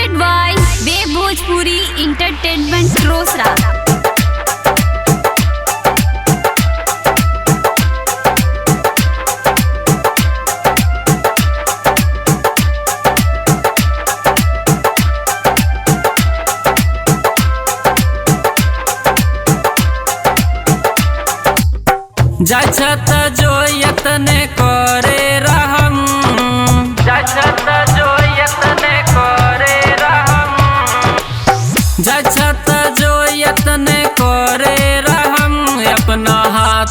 presented by Web Bhojpuri Entertainment Rosra। जाछत जो यतने करे रहम, जाछत जो यतने करे रहम, जाछत जो यतने करे रहम। अपना हाथ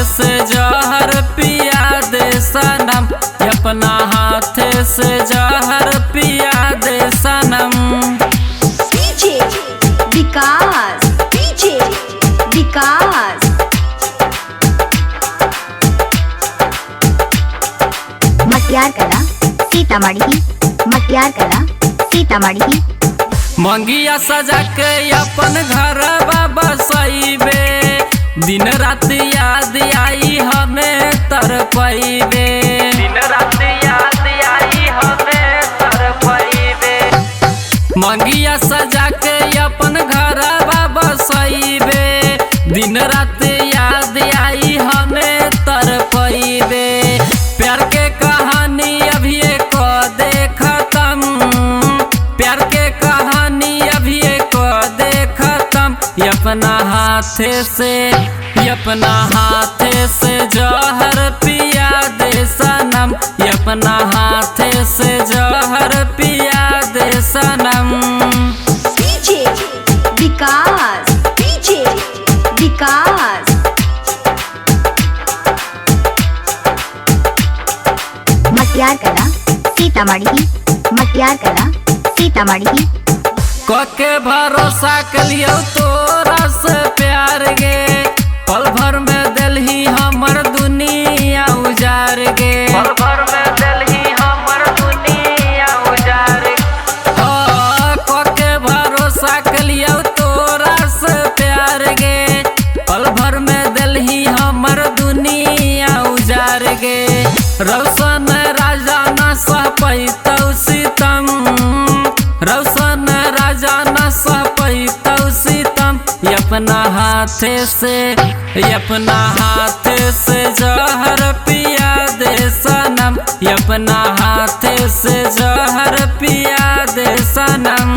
से जहर पिया दे सनम, अपना हाथ से जहर पिया दे सनम। DJ विकास, DJ विकास। मटियार कला सीतामढ़ी, मटियार कला सीतामढ़ी। मंगिया सजा के अपन घर बसैबे, दिन रात याद आई हमें तरपैबे, दिन रात याद आई हमें तरपैबे। मंगिया सजा के अपन घर बसैबे, दिन रात याद आई हमें तरपैबे। प्यार के कहानी अभी को दे खत्म, प्यार के कहानी अभी को दे खत्म। अपना हाथ से जहर पिया दे सनम, अपना हाथ से जहर पिया दे सनम। DJ विकास, DJ विकास। मटियार कला सीतामढ़ी, मटियार कला सीतामढ़ी। कोके भरोसा कलियो तोरा से प्यार गे, पल भर में दिलही हमर दुनिया उजार गे, पल भर में दिलही हमर दुनिया उजार गे। कोके भरोसा कलियो तोरा से प्यार गे, पल भर में दिलही हमर दुनिया उजार गे। रौशन राजा न सह पैतौ सितम, रौशन राजा न सह पैतौ सितम। अपना हाथ से जहर पिया दे सनम, अपना हाथ से जहर पिया दे सनम।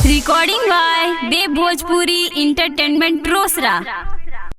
Recording by Web Bhojpuri Entertainment Rosra।